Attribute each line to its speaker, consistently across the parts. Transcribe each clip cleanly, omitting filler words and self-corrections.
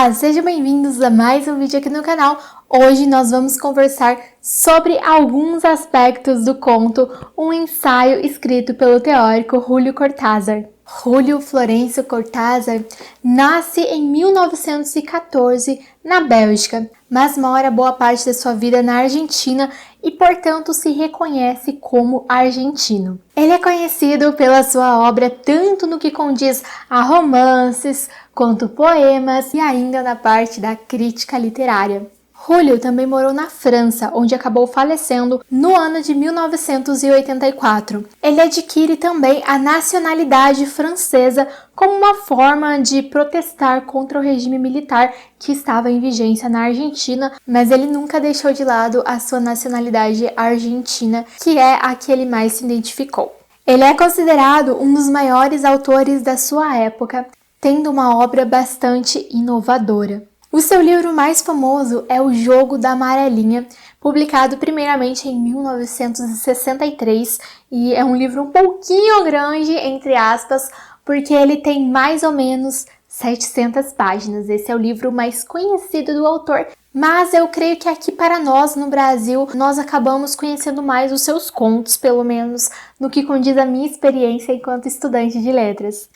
Speaker 1: Olá, sejam bem-vindos a mais um vídeo aqui no canal. Hoje nós vamos conversar sobre alguns aspectos do conto Um Ensaio, escrito pelo teórico Julio Cortázar. Julio Florencio Cortázar nasce em 1914 na Bélgica, mas mora boa parte da sua vida na Argentina e, portanto, se reconhece como argentino. Ele é conhecido pela sua obra tanto no que condiz a romances, quanto poemas e ainda na parte da crítica literária. Julio também morou na França, onde acabou falecendo no ano de 1984. Ele adquire também a nacionalidade francesa como uma forma de protestar contra o regime militar que estava em vigência na Argentina, mas ele nunca deixou de lado a sua nacionalidade argentina, que é a que ele mais se identificou. Ele é considerado um dos maiores autores da sua época, tendo uma obra bastante inovadora. O seu livro mais famoso é O Jogo da Amarelinha, publicado primeiramente em 1963, e é um livro um pouquinho grande, entre aspas, porque ele tem mais ou menos 700 páginas. Esse é o livro mais conhecido do autor, mas eu creio que aqui para nós, no Brasil, nós acabamos conhecendo mais os seus contos, pelo menos no que condiz a minha experiência enquanto estudante de letras.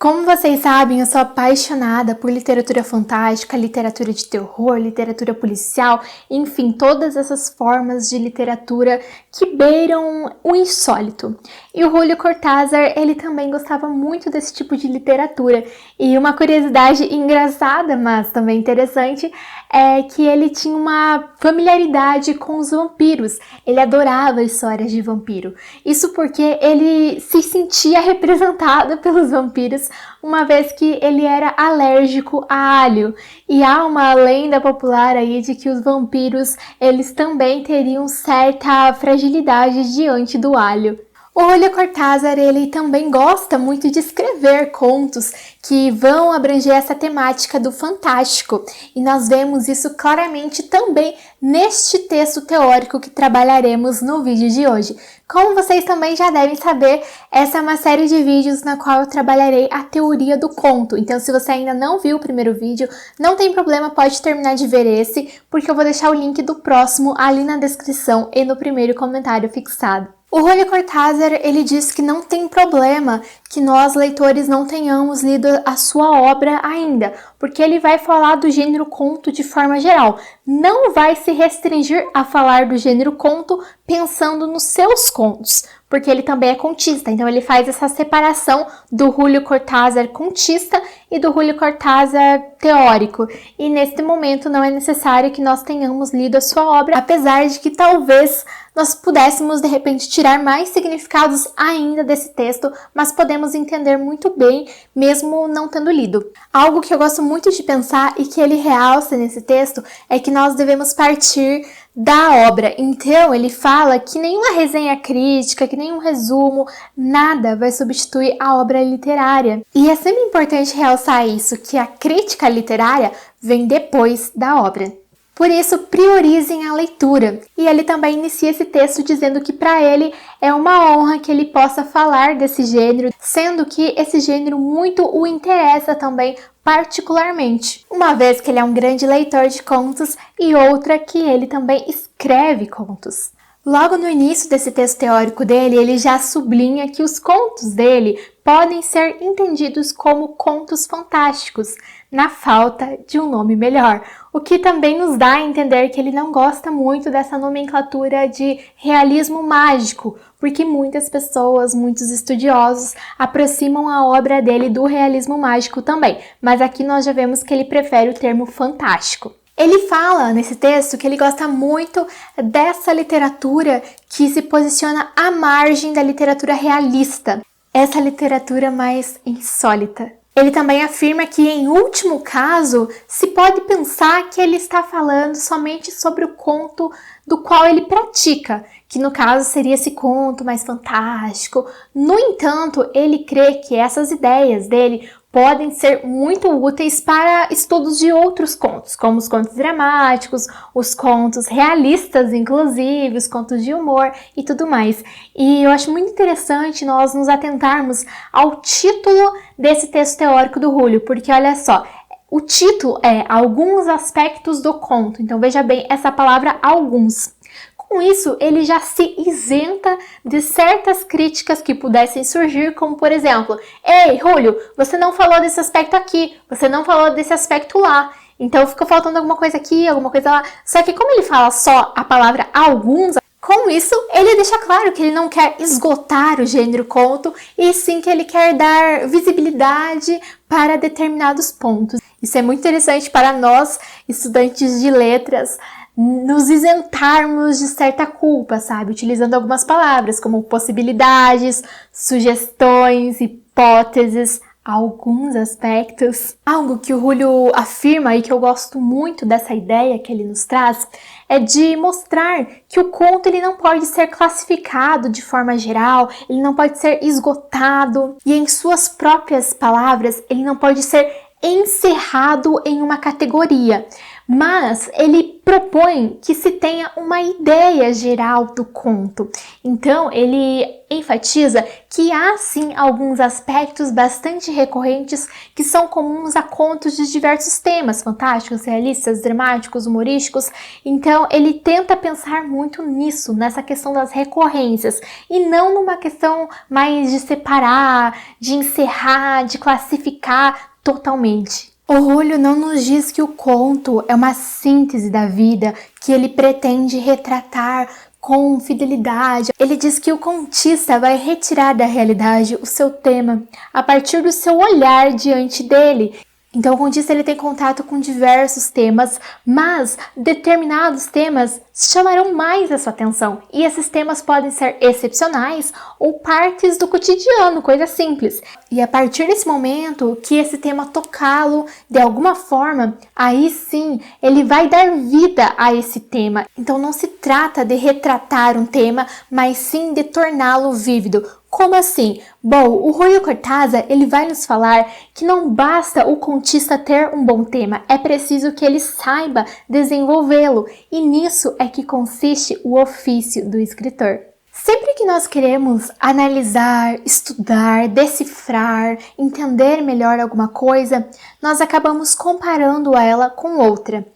Speaker 1: Como vocês sabem, eu sou apaixonada por literatura fantástica, literatura de terror, literatura policial, enfim, todas essas formas de literatura que beiram o insólito. E o Julio Cortázar, ele também gostava muito desse tipo de literatura. E uma curiosidade engraçada, mas também interessante, é que ele tinha uma familiaridade com os vampiros. Ele adorava histórias de vampiro. Isso porque ele se sentia representado pelos vampiros, uma vez que ele era alérgico a alho. E há uma lenda popular aí de que os vampiros, eles também teriam certa fragilidade diante do alho. O Julio Cortázar, ele também gosta muito de escrever contos que vão abranger essa temática do fantástico, e nós vemos isso claramente também neste texto teórico que trabalharemos no vídeo de hoje. Como vocês também já devem saber, essa é uma série de vídeos na qual eu trabalharei a teoria do conto. Então, se você ainda não viu o primeiro vídeo, não tem problema, pode terminar de ver esse, porque eu vou deixar o link do próximo ali na descrição e no primeiro comentário fixado. O Julio Cortázar, ele diz que não tem problema que nós, leitores, não tenhamos lido a sua obra ainda, porque ele vai falar do gênero conto de forma geral. Não vai se restringir a falar do gênero conto pensando nos seus contos, porque ele também é contista, então ele faz essa separação do Julio Cortázar contista e do Julio Cortázar teórico. E neste momento não é necessário que nós tenhamos lido a sua obra, apesar de que talvez nós pudéssemos de repente tirar mais significados ainda desse texto, mas podemos entender muito bem mesmo não tendo lido. Algo que eu gosto muito de pensar e que ele realça nesse texto é que nós devemos partir da obra. Então ele fala que nenhuma resenha crítica, que nenhum resumo, nada vai substituir a obra literária. E é sempre importante realçar isso, que a crítica literária vem depois da obra. Por isso, priorizem a leitura. E ele também inicia esse texto dizendo que para ele é uma honra que ele possa falar desse gênero, sendo que esse gênero muito o interessa também particularmente, uma vez que ele é um grande leitor de contos e outra que ele também escreve contos. Logo no início desse texto teórico dele, ele já sublinha que os contos dele podem ser entendidos como contos fantásticos, na falta de um nome melhor, o que também nos dá a entender que ele não gosta muito dessa nomenclatura de realismo mágico, porque muitas pessoas, muitos estudiosos, aproximam a obra dele do realismo mágico também, mas aqui nós já vemos que ele prefere o termo fantástico. Ele fala nesse texto que ele gosta muito dessa literatura que se posiciona à margem da literatura realista, essa literatura mais insólita. Ele também afirma que, em último caso, se pode pensar que ele está falando somente sobre o conto do qual ele pratica, que no caso seria esse conto mais fantástico. No entanto, ele crê que essas ideias dele podem ser muito úteis para estudos de outros contos, como os contos dramáticos, os contos realistas, inclusive, os contos de humor e tudo mais. E eu acho muito interessante nós nos atentarmos ao título desse texto teórico do Julio, porque olha só, O título é Alguns Aspectos do Conto. Então veja bem essa palavra alguns. Com isso, ele já se isenta de certas críticas que pudessem surgir, como por exemplo, ei, Julio, você não falou desse aspecto aqui, você não falou desse aspecto lá. Então ficou faltando alguma coisa aqui, alguma coisa lá. Só que como ele fala só a palavra alguns, com isso ele deixa claro que ele não quer esgotar o gênero conto, e sim que ele quer dar visibilidade para determinados pontos. Isso é muito interessante para nós, estudantes de letras, nos isentarmos de certa culpa, sabe? Utilizando algumas palavras como possibilidades, sugestões, hipóteses, alguns aspectos. Algo que o Julio afirma e que eu gosto muito dessa ideia que ele nos traz é de mostrar que o conto ele não pode ser classificado de forma geral, ele não pode ser esgotado e, em suas próprias palavras, ele não pode ser encerrado em uma categoria, mas ele propõe que se tenha uma ideia geral do conto. Então, ele enfatiza que há sim alguns aspectos bastante recorrentes que são comuns a contos de diversos temas, fantásticos, realistas, dramáticos, humorísticos. Então, ele tenta pensar muito nisso, nessa questão das recorrências, e não numa questão mais de separar, de encerrar, de classificar totalmente. O Julio não nos diz que o conto é uma síntese da vida que ele pretende retratar com fidelidade. Ele diz que o contista vai retirar da realidade o seu tema a partir do seu olhar diante dele. Então o contista ele tem contato com diversos temas, mas determinados temas chamarão mais a sua atenção. E esses temas podem ser excepcionais ou partes do cotidiano, coisa simples. E a partir desse momento que esse tema tocá-lo de alguma forma, aí sim ele vai dar vida a esse tema. Então não se trata de retratar um tema, mas sim de torná-lo vívido. Como assim? Bom, o Julio Cortázar ele vai nos falar que não basta o contista ter um bom tema, é preciso que ele saiba desenvolvê-lo, e nisso é que consiste o ofício do escritor. Sempre que nós queremos analisar, estudar, decifrar, entender melhor alguma coisa, nós acabamos comparando ela com outra.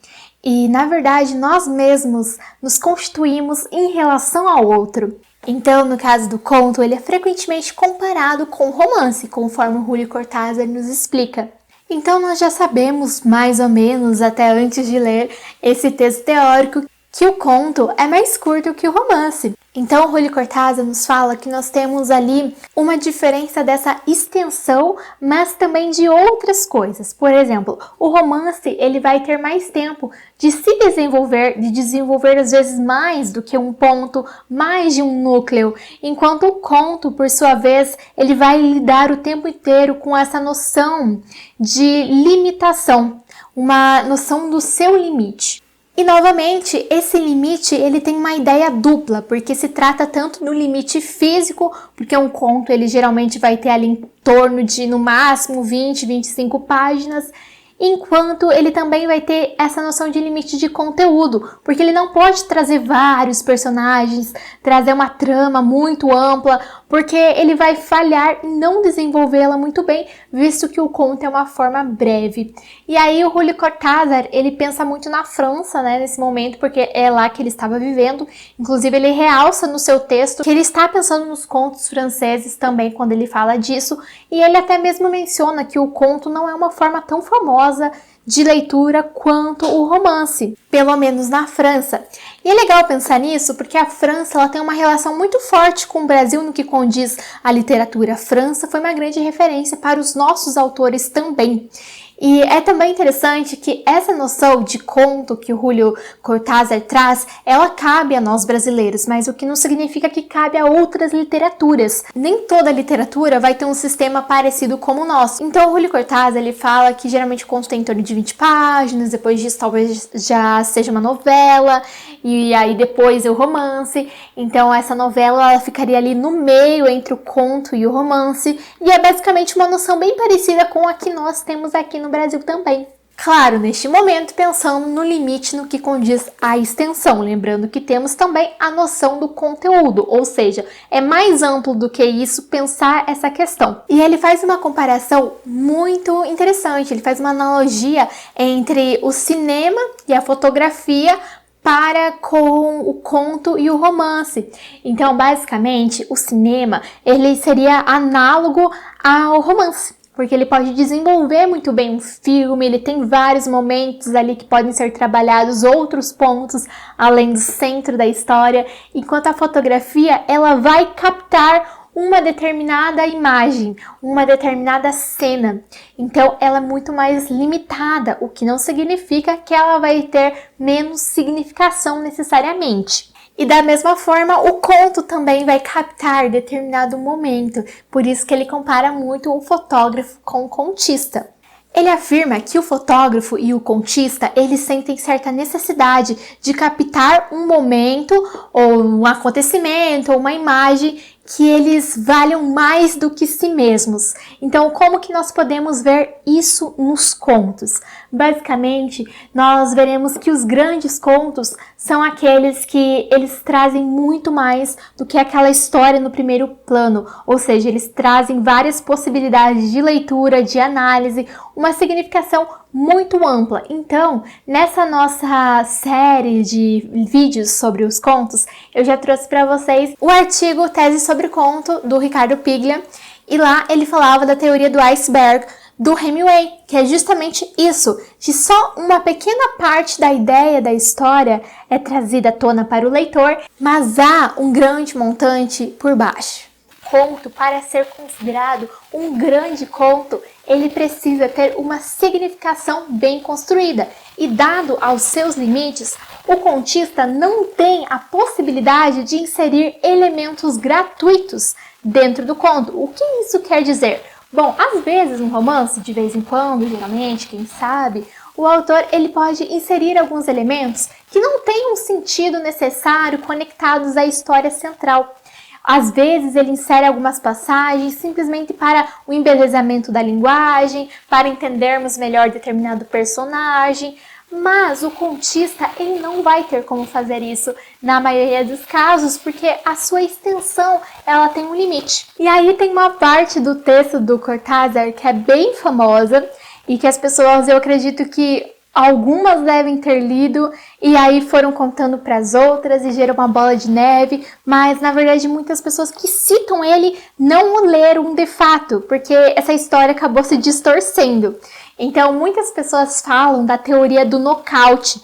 Speaker 1: E, na verdade, nós mesmos nos constituímos em relação ao outro. Então, no caso do conto, ele é frequentemente comparado com romance, conforme o Julio Cortázar nos explica. Então, nós já sabemos, mais ou menos, até antes de ler esse texto teórico, que o conto é mais curto que o romance. Então, o Julio Cortázar nos fala que nós temos ali uma diferença dessa extensão, mas também de outras coisas. Por exemplo, o romance ele vai ter mais tempo de se desenvolver, de desenvolver às vezes mais do que um ponto, mais de um núcleo, enquanto o conto, por sua vez, ele vai lidar o tempo inteiro com essa noção de limitação, uma noção do seu limite. E novamente, esse limite ele tem uma ideia dupla, porque se trata tanto do limite físico, porque um conto ele geralmente vai ter ali em torno de no máximo 20, 25 páginas, enquanto ele também vai ter essa noção de limite de conteúdo, porque ele não pode trazer vários personagens, trazer uma trama muito ampla, porque ele vai falhar em não desenvolvê-la muito bem, visto que o conto é uma forma breve. E aí o Julio Cortázar, ele pensa muito na França, né, nesse momento, porque é lá que ele estava vivendo. Inclusive, ele realça no seu texto que ele está pensando nos contos franceses também quando ele fala disso, e ele até mesmo menciona que o conto não é uma forma tão famosa de leitura quanto o romance, pelo menos na França. E é legal pensar nisso porque a França ela tem uma relação muito forte com o Brasil no que condiz à literatura. A França foi uma grande referência para os nossos autores também. E é também interessante que essa noção de conto que o Julio Cortázar traz, ela cabe a nós brasileiros, mas o que não significa que cabe a outras literaturas. Nem toda literatura vai ter um sistema parecido como o nosso. Então o Julio Cortázar, ele fala que geralmente o conto tem em torno de 20 páginas, depois disso talvez já seja uma novela, e aí depois o romance. Então essa novela ela ficaria ali no meio entre o conto e o romance, e é basicamente uma noção bem parecida com a que nós temos aqui no Brasil também. Claro, neste momento, pensando no limite no que condiz à extensão, lembrando que temos também a noção do conteúdo, ou seja, é mais amplo do que isso pensar essa questão. E ele faz uma comparação muito interessante, ele faz uma analogia entre o cinema e a fotografia para com o conto e o romance. Então, basicamente, o cinema, ele seria análogo ao romance, porque ele pode desenvolver muito bem um filme, ele tem vários momentos ali que podem ser trabalhados, outros pontos além do centro da história, enquanto a fotografia, ela vai captar uma determinada imagem, uma determinada cena. Então, ela é muito mais limitada, o que não significa que ela vai ter menos significação necessariamente. E da mesma forma, o conto também vai captar determinado momento, por isso que ele compara muito o fotógrafo com o contista. Ele afirma que o fotógrafo e o contista, eles sentem certa necessidade de captar um momento, ou um acontecimento, ou uma imagem que eles valham mais do que si mesmos. Então, como que nós podemos ver isso nos contos? Basicamente, nós veremos que os grandes contos são aqueles que eles trazem muito mais do que aquela história no primeiro plano, ou seja, eles trazem várias possibilidades de leitura, de análise, uma significação muito ampla. Então, nessa nossa série de vídeos sobre os contos, eu já trouxe para vocês o artigo Tese sobre Conto, do Ricardo Piglia, e lá ele falava da teoria do iceberg do Hemingway, que é justamente isso, de só uma pequena parte da ideia da história é trazida à tona para o leitor, mas há um grande montante por baixo. Conto, para ser considerado um grande conto, ele precisa ter uma significação bem construída. E dado aos seus limites, o contista não tem a possibilidade de inserir elementos gratuitos dentro do conto. O que isso quer dizer? Bom, às vezes um romance, de vez em quando, geralmente, quem sabe, o autor ele pode inserir alguns elementos que não têm um sentido necessário conectados à história central. Às vezes ele insere algumas passagens simplesmente para o embelezamento da linguagem, para entendermos melhor determinado personagem, mas o contista ele não vai ter como fazer isso na maioria dos casos, porque a sua extensão ela tem um limite. E aí tem uma parte do texto do Cortázar que é bem famosa e que as pessoas, eu acredito que algumas devem ter lido e aí foram contando para as outras e gerou uma bola de neve, mas na verdade muitas pessoas que citam ele não o leram de fato, porque essa história acabou se distorcendo. Então muitas pessoas falam da teoria do nocaute.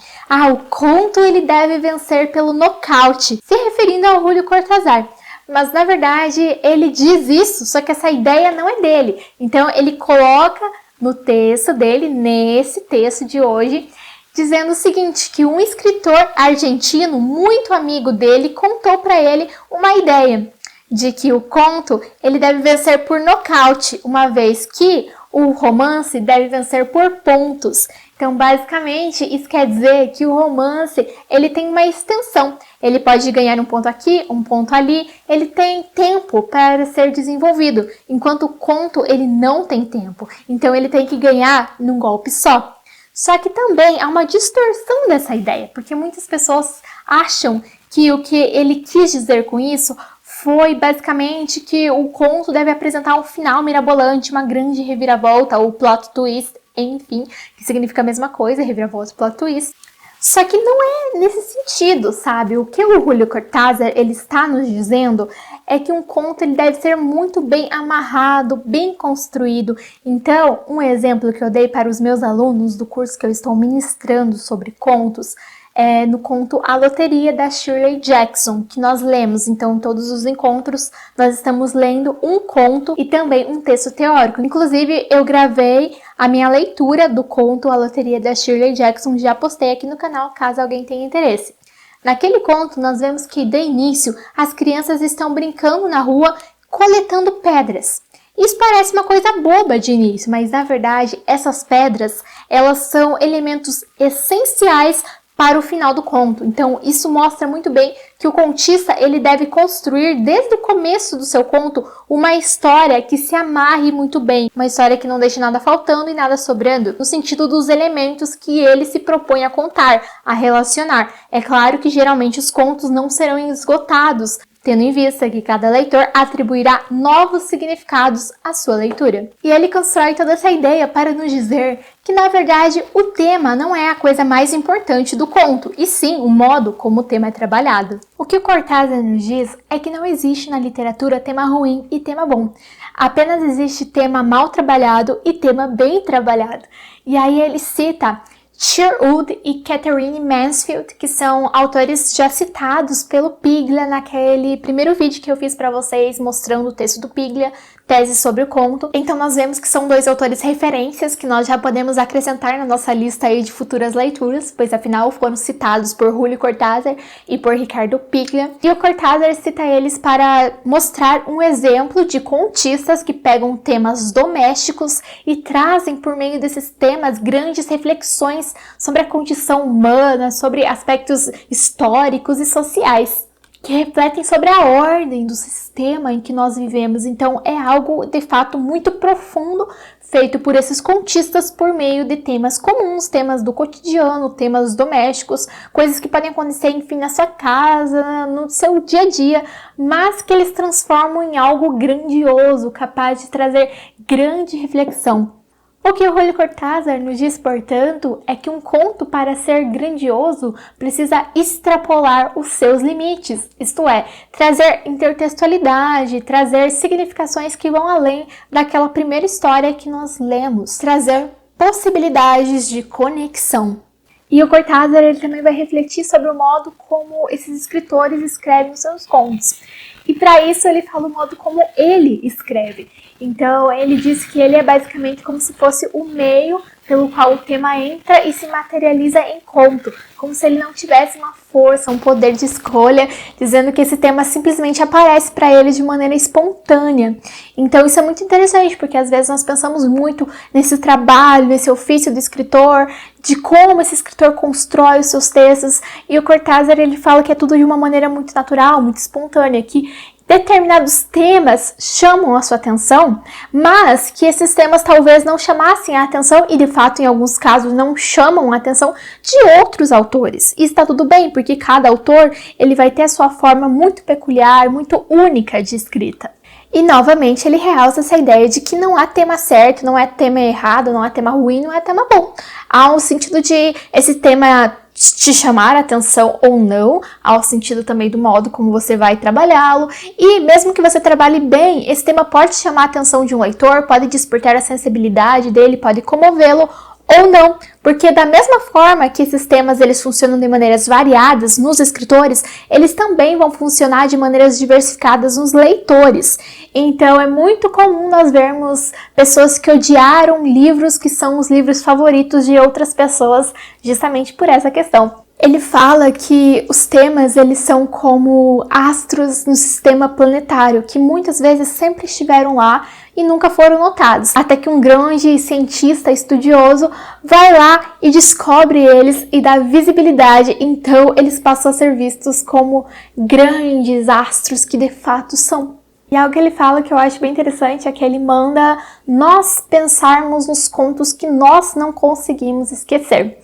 Speaker 1: O conto ele deve vencer pelo nocaute, se referindo ao Júlio Cortázar. Mas na verdade ele diz isso, só que essa ideia não é dele. Então ele coloca no texto dele, nesse texto de hoje, dizendo o seguinte, que um escritor argentino, muito amigo dele, contou para ele uma ideia de que o conto ele deve vencer por nocaute, uma vez que o romance deve vencer por pontos. Então, basicamente, isso quer dizer que o romance ele tem uma extensão. Ele pode ganhar um ponto aqui, um ponto ali. Ele tem tempo para ser desenvolvido, enquanto o conto ele não tem tempo. Então, ele tem que ganhar num golpe só. Só que também há uma distorção dessa ideia, porque muitas pessoas acham que o que ele quis dizer com isso foi basicamente que o conto deve apresentar um final mirabolante, uma grande reviravolta, ou plot twist, enfim, que significa a mesma coisa, reviravolta e plot twist. Só que não é nesse sentido, sabe? O que o Júlio Cortázar ele está nos dizendo é que um conto ele deve ser muito bem amarrado, bem construído. Então, um exemplo que eu dei para os meus alunos do curso que eu estou ministrando sobre contos é no conto A Loteria, da Shirley Jackson, que nós lemos. Então, em todos os encontros, nós estamos lendo um conto e também um texto teórico. Inclusive, eu gravei a minha leitura do conto A Loteria, da Shirley Jackson, já postei aqui no canal, caso alguém tenha interesse. Naquele conto, nós vemos que, de início, as crianças estão brincando na rua, coletando pedras. Isso parece uma coisa boba de início, mas, na verdade, essas pedras, elas são elementos essenciais para o final do conto. Então, isso mostra muito bem que o contista ele deve construir desde o começo do seu conto uma história que se amarre muito bem, uma história que não deixe nada faltando e nada sobrando, no sentido dos elementos que ele se propõe a contar, a relacionar. É claro que geralmente os contos não serão esgotados, tendo em vista que cada leitor atribuirá novos significados à sua leitura. E ele constrói toda essa ideia para nos dizer que, na verdade, o tema não é a coisa mais importante do conto, e sim o modo como o tema é trabalhado. O que o Cortázar nos diz é que não existe na literatura tema ruim e tema bom. Apenas existe tema mal trabalhado e tema bem trabalhado. E aí ele cita Sherwood e Catherine Mansfield, que são autores já citados pelo Piglia naquele primeiro vídeo que eu fiz para vocês mostrando o texto do Piglia, tese sobre o conto. Então nós vemos que são dois autores referências que nós já podemos acrescentar na nossa lista aí de futuras leituras, pois afinal foram citados por Julio Cortázar e por Ricardo Piglia. E o Cortázar cita eles para mostrar um exemplo de contistas que pegam temas domésticos e trazem por meio desses temas grandes reflexões sobre a condição humana, sobre aspectos históricos e sociais, que refletem sobre a ordem do sistema em que nós vivemos. Então é algo de fato muito profundo, feito por esses contistas por meio de temas comuns, temas do cotidiano, temas domésticos, coisas que podem acontecer, enfim, na sua casa, no seu dia a dia, mas que eles transformam em algo grandioso, capaz de trazer grande reflexão. O que o Julio Cortázar nos diz, portanto, é que um conto, para ser grandioso, precisa extrapolar os seus limites, isto é, trazer intertextualidade, trazer significações que vão além daquela primeira história que nós lemos, trazer possibilidades de conexão. E o Cortázar ele também vai refletir sobre o modo como esses escritores escrevem os seus contos. E para isso ele fala o modo como ele escreve. Então ele diz que ele é basicamente como se fosse o meio pelo qual o tema entra e se materializa em conto, como se ele não tivesse uma força, um poder de escolha, dizendo que esse tema simplesmente aparece para ele de maneira espontânea. Então isso é muito interessante, porque às vezes nós pensamos muito nesse trabalho, nesse ofício do escritor, de como esse escritor constrói os seus textos, e o Cortázar ele fala que é tudo de uma maneira muito natural, muito espontânea, que determinados temas chamam a sua atenção, mas que esses temas talvez não chamassem a atenção e, de fato, em alguns casos, não chamam a atenção de outros autores. E está tudo bem, porque cada autor ele vai ter a sua forma muito peculiar, muito única de escrita. E, novamente, ele realça essa ideia de que não há tema certo, não há tema errado, não há tema ruim, não há tema bom. Há um sentido de esse tema te chamar a atenção ou não, ao sentido também do modo como você vai trabalhá-lo, e mesmo que você trabalhe bem, esse tema pode chamar a atenção de um leitor, pode despertar a sensibilidade dele, pode comovê-lo ou não, porque da mesma forma que esses temas eles funcionam de maneiras variadas nos escritores, eles também vão funcionar de maneiras diversificadas nos leitores. Então é muito comum nós vermos pessoas que odiaram livros que são os livros favoritos de outras pessoas, justamente por essa questão. Ele fala que os temas eles são como astros no sistema planetário, que muitas vezes sempre estiveram lá e nunca foram notados, até que um grande cientista estudioso vai lá e descobre eles e dá visibilidade, então eles passam a ser vistos como grandes astros que de fato são. E algo que ele fala que eu acho bem interessante é que ele manda nós pensarmos nos contos que nós não conseguimos esquecer.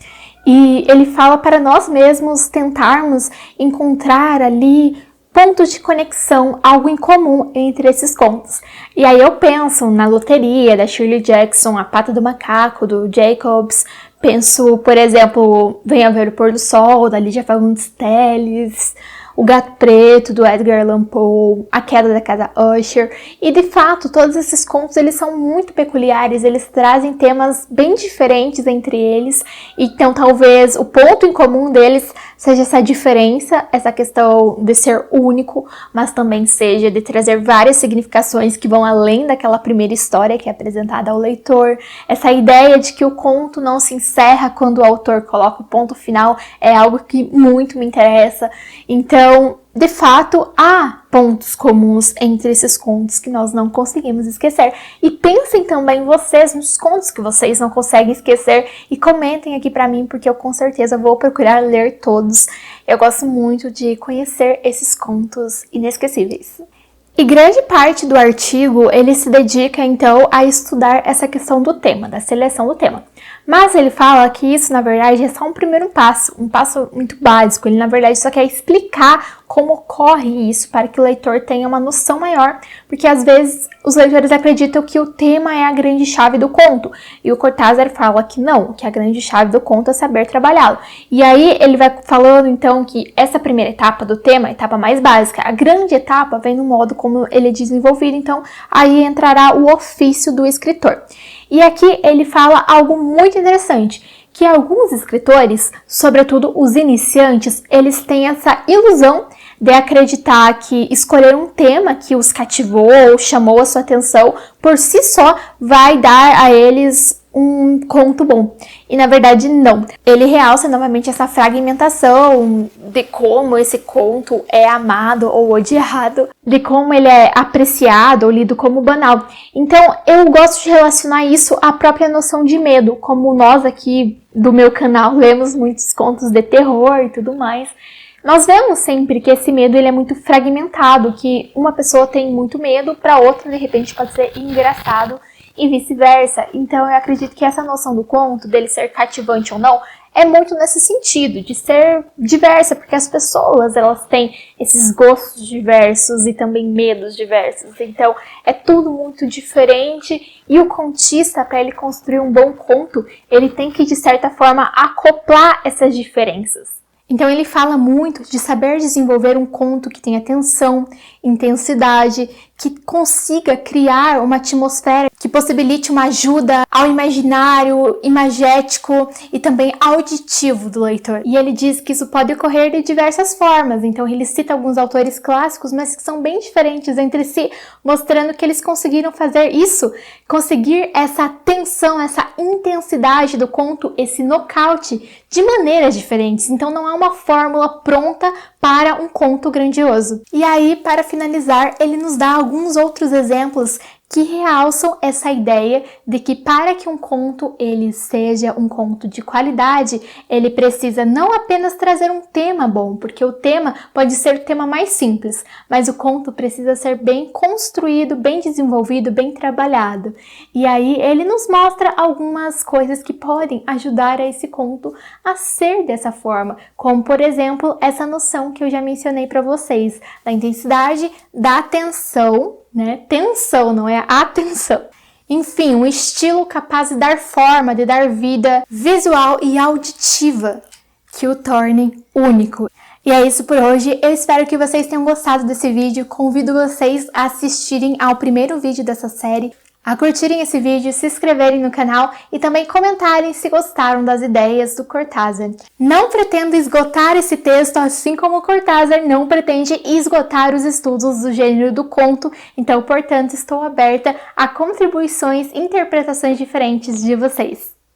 Speaker 1: E ele fala para nós mesmos tentarmos encontrar ali pontos de conexão, algo em comum entre esses contos. E aí eu penso na Loteria, da Shirley Jackson, A Pata do Macaco, do Jacobs. Penso, por exemplo, Venha Ver o Pôr do Sol, da Lídia Fagundes Telles, O Gato Preto, do Edgar Allan Poe, A Queda da Casa Usher. E, de fato, todos esses contos, eles são muito peculiares, eles trazem temas bem diferentes entre eles. Então, talvez, o ponto em comum deles seja essa diferença, essa questão de ser único, mas também seja de trazer várias significações que vão além daquela primeira história que é apresentada ao leitor. Essa ideia de que o conto não se encerra quando o autor coloca o ponto final é algo que muito me interessa. Então, de fato, há pontos comuns entre esses contos que nós não conseguimos esquecer. E pensem também vocês nos contos que vocês não conseguem esquecer e comentem aqui pra mim, porque eu com certeza vou procurar ler todos. Eu gosto muito de conhecer esses contos inesquecíveis. E grande parte do artigo, ele se dedica, então, a estudar essa questão do tema, da seleção do tema. Mas ele fala que isso, na verdade, é só um primeiro passo, um passo muito básico. Ele, na verdade, só quer explicar como ocorre isso para que o leitor tenha uma noção maior, porque às vezes os leitores acreditam que o tema é a grande chave do conto, e o Cortázar fala que não, que a grande chave do conto é saber trabalhá-lo. E aí ele vai falando, então, que essa primeira etapa do tema, a etapa mais básica, a grande etapa vem no modo como ele é desenvolvido, então aí entrará o ofício do escritor. E aqui ele fala algo muito interessante, que alguns escritores, sobretudo os iniciantes, eles têm essa ilusão de acreditar que escolher um tema que os cativou ou chamou a sua atenção por si só vai dar a eles um conto bom. E na verdade não. Ele realça novamente essa fragmentação de como esse conto é amado ou odiado, de como ele é apreciado ou lido como banal. Então eu gosto de relacionar isso à própria noção de medo, como nós aqui do meu canal lemos muitos contos de terror e tudo mais. Nós vemos sempre que esse medo ele é muito fragmentado, que uma pessoa tem muito medo, para outra de repente pode ser engraçado e vice-versa. Então eu acredito que essa noção do conto, dele ser cativante ou não, é muito nesse sentido, de ser diversa, porque as pessoas elas têm esses gostos diversos e também medos diversos. Então é tudo muito diferente e o contista, para ele construir um bom conto, ele tem que de certa forma acoplar essas diferenças. Então ele fala muito de saber desenvolver um conto que tenha tensão, intensidade, que consiga criar uma atmosfera que possibilite uma ajuda ao imaginário, imagético e também auditivo do leitor. E ele diz que isso pode ocorrer de diversas formas, então ele cita alguns autores clássicos, mas que são bem diferentes entre si, mostrando que eles conseguiram fazer isso, conseguir essa tensão, essa intensidade do conto, esse nocaute, de maneiras diferentes. Então não há uma fórmula pronta para um conto grandioso. E aí, para finalizar, ele nos dá alguns outros exemplos que realçam essa ideia de que para que um conto ele seja um conto de qualidade, ele precisa não apenas trazer um tema bom, porque o tema pode ser o tema mais simples, mas o conto precisa ser bem construído, bem desenvolvido, bem trabalhado. E aí ele nos mostra algumas coisas que podem ajudar a esse conto a ser dessa forma, como por exemplo essa noção que eu já mencionei para vocês, da intensidade, da atenção, né? Tensão, não é atenção. Enfim, um estilo capaz de dar forma, de dar vida visual e auditiva que o torne único. E é isso por hoje, eu espero que vocês tenham gostado desse vídeo, convido vocês a assistirem ao primeiro vídeo dessa série, a curtirem esse vídeo, se inscreverem no canal e também comentarem se gostaram das ideias do Cortázar. Não pretendo esgotar esse texto, assim como o Cortázar não pretende esgotar os estudos do gênero do conto, então, portanto, estou aberta a contribuições e interpretações diferentes de vocês.